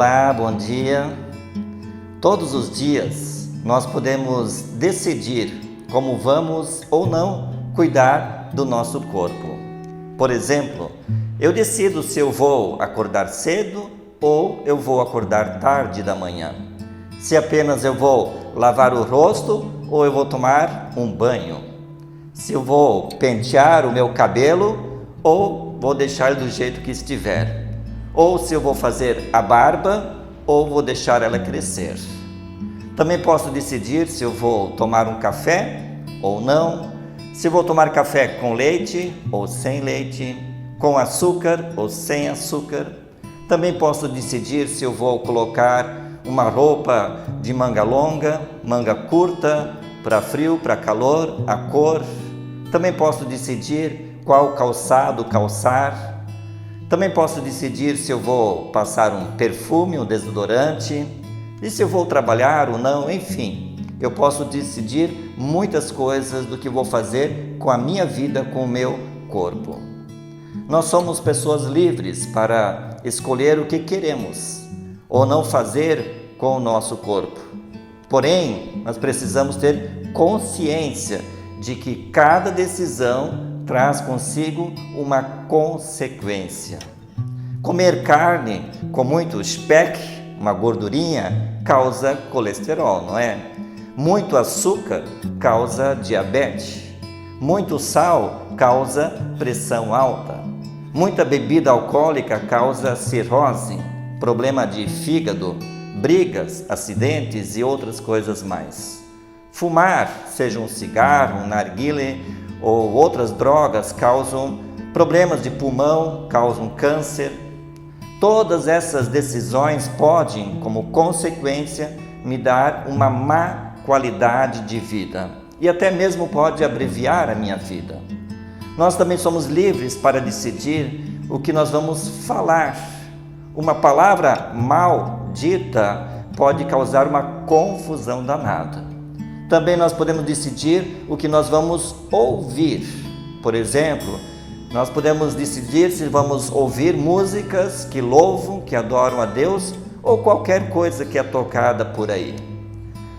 Olá, bom dia. Todos os dias nós podemos decidir como vamos ou não cuidar do nosso corpo. Por exemplo, eu decido se eu vou acordar cedo ou eu vou acordar tarde da manhã. Se apenas eu vou lavar o rosto ou eu vou tomar um banho. Se eu vou pentear o meu cabelo ou vou deixar do jeito que estiver. Ou se eu vou fazer a barba ou vou deixar ela crescer. Também posso decidir se eu vou tomar um café ou não, se eu vou tomar café com leite ou sem leite, com açúcar ou sem açúcar. Também posso decidir se eu vou colocar uma roupa de manga longa, manga curta, para frio, para calor, a cor. Também posso decidir qual calçado calçar. Também posso decidir se eu vou passar um perfume, um desodorante, e se eu vou trabalhar ou não, enfim. Eu posso decidir muitas coisas do que vou fazer com a minha vida, com o meu corpo. Nós somos pessoas livres para escolher o que queremos ou não fazer com o nosso corpo. Porém, nós precisamos ter consciência de que cada decisão traz consigo uma consequência. Comer carne com muito speck, uma gordurinha, causa colesterol, não é? Muito açúcar causa diabetes. Muito sal causa pressão alta. Muita bebida alcoólica causa cirrose, problema de fígado, brigas, acidentes e outras coisas mais. Fumar, seja um cigarro, um narguilé ou outras drogas, causam problemas de pulmão, causam câncer. Todas essas decisões podem, como consequência, me dar uma má qualidade de vida e até mesmo pode abreviar a minha vida. Nós também somos livres para decidir o que nós vamos falar. Uma palavra mal dita pode causar uma confusão danada. Também nós podemos decidir o que nós vamos ouvir. Por exemplo, nós podemos decidir se vamos ouvir músicas que louvam, que adoram a Deus ou qualquer coisa que é tocada por aí.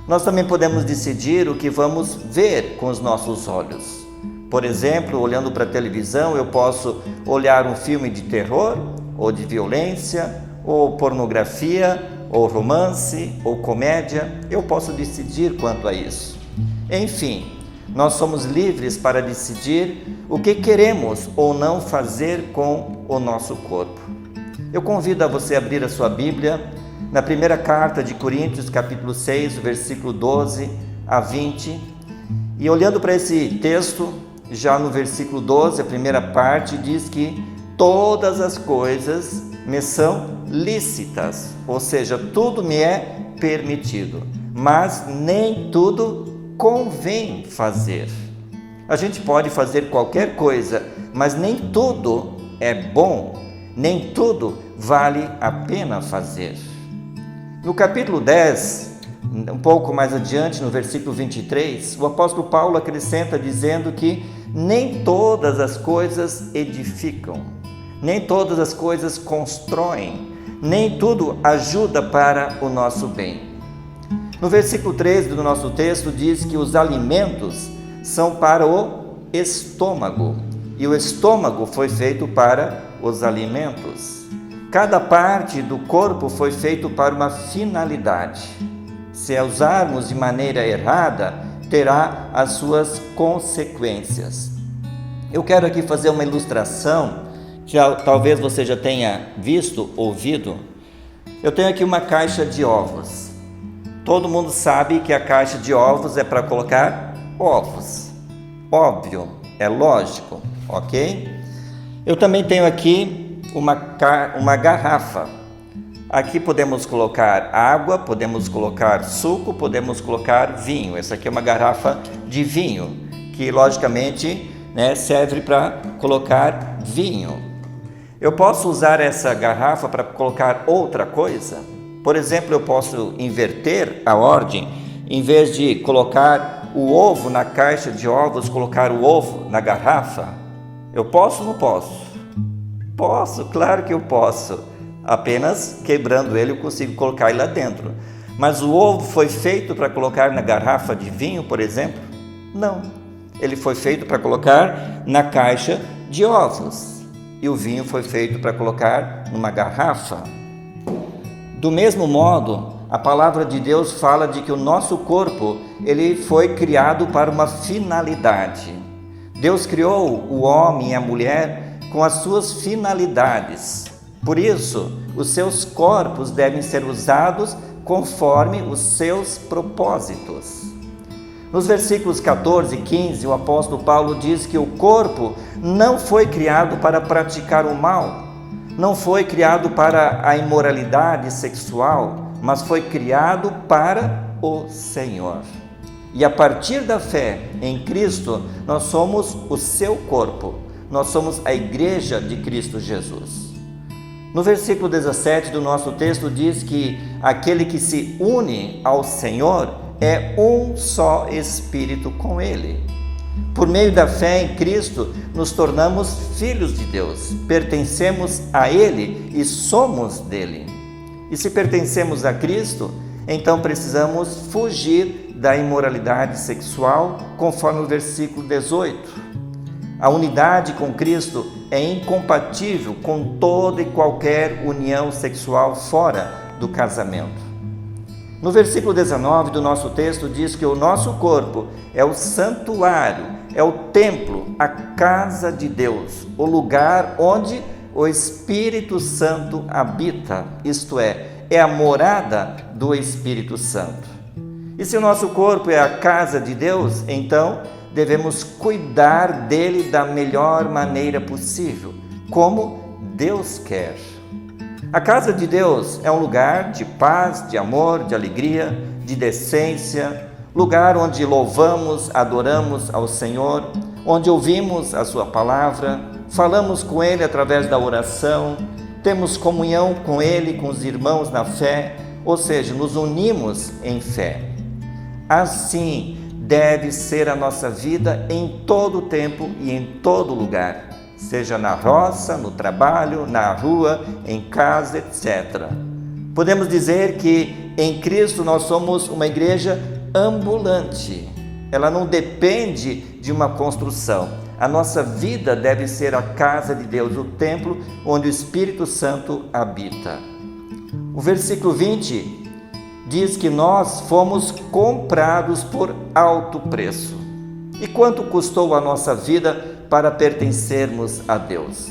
Nós também podemos decidir o que vamos ver com os nossos olhos. Por exemplo, olhando para a televisão, eu posso olhar um filme de terror, ou de violência, ou pornografia, ou romance, ou comédia. Eu posso decidir quanto a isso. Enfim, nós somos livres para decidir o que queremos ou não fazer com o nosso corpo. Eu convido a você a abrir a sua Bíblia na primeira carta de Coríntios, capítulo 6, versículo 12 a 20. E olhando para esse texto, já no versículo 12, a primeira parte diz que todas as coisas me são lícitas, ou seja, tudo me é permitido, mas nem tudo convém fazer. A gente pode fazer qualquer coisa, mas nem tudo é bom, nem tudo vale a pena fazer. No capítulo 10, um pouco mais adiante, no versículo 23, o apóstolo Paulo acrescenta dizendo que nem todas as coisas edificam, nem todas as coisas constroem, nem tudo ajuda para o nosso bem. No versículo 13 do nosso texto diz que os alimentos são para o estômago e o estômago foi feito para os alimentos. Cada parte do corpo foi feito para uma finalidade. Se a usarmos de maneira errada, terá as suas consequências. Eu quero aqui fazer uma ilustração que talvez você já tenha visto, ouvido. Eu tenho aqui uma caixa de ovos. Todo mundo sabe que a caixa de ovos é para colocar ovos. Óbvio, é lógico, ok? Eu também tenho aqui uma garrafa. Aqui podemos colocar água, podemos colocar suco, podemos colocar vinho. Essa aqui é uma garrafa de vinho, que logicamente serve para colocar vinho. Eu posso usar essa garrafa para colocar outra coisa? Por exemplo, eu posso inverter a ordem, em vez de colocar o ovo na caixa de ovos, colocar o ovo na garrafa? Eu posso ou não posso? Posso, claro que eu posso. Apenas quebrando ele eu consigo colocar ele lá dentro. Mas o ovo foi feito para colocar na garrafa de vinho, por exemplo? Não. Ele foi feito para colocar na caixa de ovos. E o vinho foi feito para colocar numa garrafa. Do mesmo modo, a palavra de Deus fala de que o nosso corpo, ele foi criado para uma finalidade. Deus criou o homem e a mulher com as suas finalidades. Por isso, os seus corpos devem ser usados conforme os seus propósitos. Nos versículos 14 e 15, o apóstolo Paulo diz que o corpo não foi criado para praticar o mal, não foi criado para a imoralidade sexual, mas foi criado para o Senhor. E a partir da fé em Cristo, nós somos o seu corpo, nós somos a igreja de Cristo Jesus. No versículo 17 do nosso texto diz que aquele que se une ao Senhor é um só espírito com Ele. Por meio da fé em Cristo, nos tornamos filhos de Deus, pertencemos a Ele e somos dele. E se pertencemos a Cristo, então precisamos fugir da imoralidade sexual, conforme o versículo 18. A unidade com Cristo é incompatível com toda e qualquer união sexual fora do casamento. No versículo 19 do nosso texto diz que o nosso corpo é o santuário, é o templo, a casa de Deus, o lugar onde o Espírito Santo habita, isto é a morada do Espírito Santo. E se o nosso corpo é a casa de Deus, então devemos cuidar dele da melhor maneira possível, como Deus quer. A casa de Deus é um lugar de paz, de amor, de alegria, de decência, lugar onde louvamos, adoramos ao Senhor, onde ouvimos a sua palavra, falamos com Ele através da oração, temos comunhão com Ele, com os irmãos na fé, ou seja, nos unimos em fé. Assim deve ser a nossa vida em todo o tempo e em todo lugar, seja na roça, no trabalho, na rua, em casa, etc. Podemos dizer que em Cristo nós somos uma igreja ambulante. Ela não depende de uma construção. A nossa vida deve ser a casa de Deus, o templo onde o Espírito Santo habita. O versículo 20 diz que nós fomos comprados por alto preço. E quanto custou a nossa vida para pertencermos a Deus?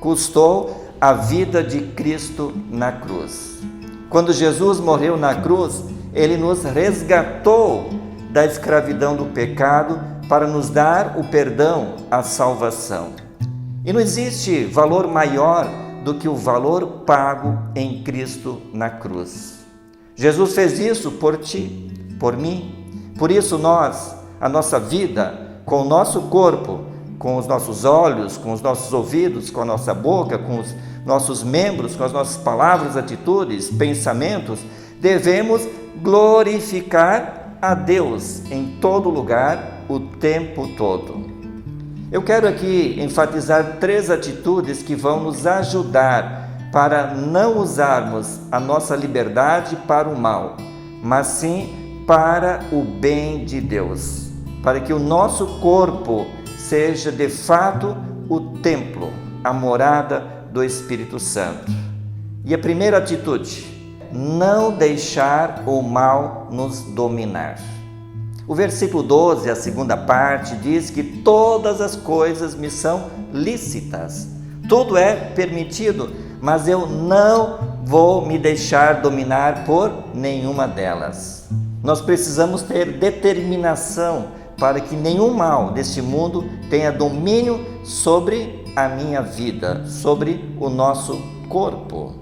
Custou a vida de Cristo na cruz. Quando Jesus morreu na cruz, Ele nos resgatou da escravidão do pecado para nos dar o perdão, a salvação. E não existe valor maior do que o valor pago em Cristo na cruz. Jesus fez isso por ti, por mim. Por isso a nossa vida, com o nosso corpo, com os nossos olhos, com os nossos ouvidos, com a nossa boca, com os nossos membros, com as nossas palavras, atitudes, pensamentos, devemos glorificar a Deus em todo lugar, o tempo todo. Eu quero aqui enfatizar 3 atitudes que vão nos ajudar para não usarmos a nossa liberdade para o mal, mas sim para o bem de Deus, para que o nosso corpo seja de fato o templo, a morada do Espírito Santo. E a primeira atitude, não deixar o mal nos dominar. O versículo 12, a segunda parte, diz que todas as coisas me são lícitas, tudo é permitido, mas eu não vou me deixar dominar por nenhuma delas. Nós precisamos ter determinação para que nenhum mal deste mundo tenha domínio sobre a minha vida, sobre o nosso corpo.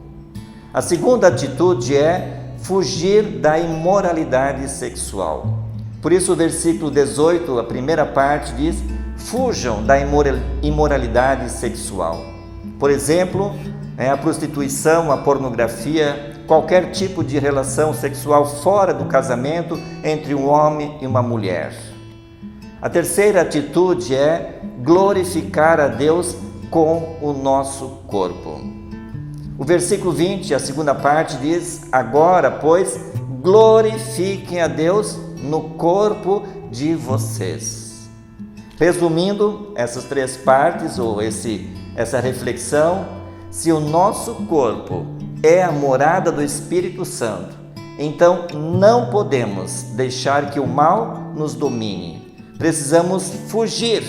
A segunda atitude é fugir da imoralidade sexual. Por isso o versículo 18, a primeira parte diz: fujam da imoralidade sexual. Por exemplo, a prostituição, a pornografia, qualquer tipo de relação sexual fora do casamento entre um homem e uma mulher. A terceira atitude é glorificar a Deus com o nosso corpo. O versículo 20, a segunda parte diz: agora, pois, glorifiquem a Deus no corpo de vocês. Resumindo essas três partes, ou essa reflexão, se o nosso corpo é a morada do Espírito Santo, então não podemos deixar que o mal nos domine. Precisamos fugir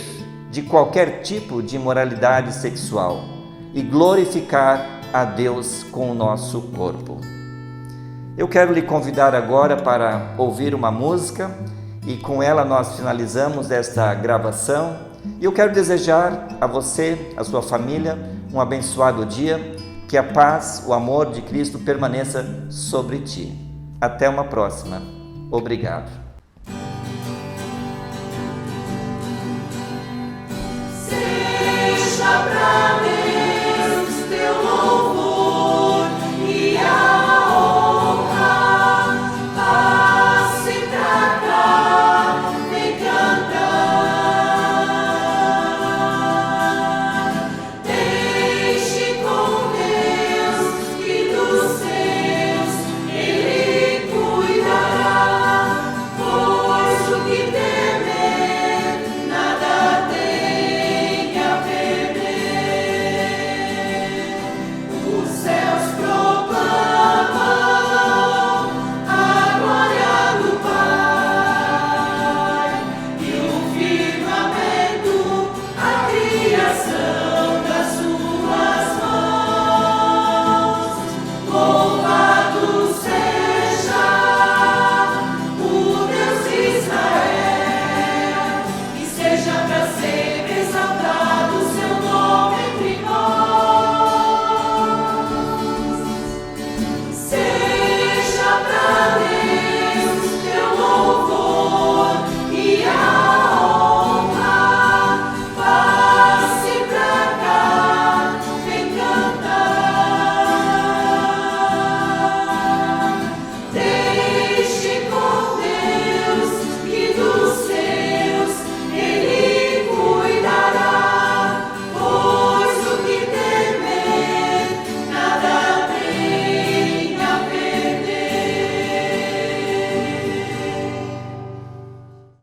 de qualquer tipo de imoralidade sexual e glorificar a Deus com o nosso corpo. Eu quero lhe convidar agora para ouvir uma música e com ela nós finalizamos esta gravação. E eu quero desejar a você, a sua família, um abençoado dia, que a paz, o amor de Cristo permaneça sobre ti. Até uma próxima. Obrigado.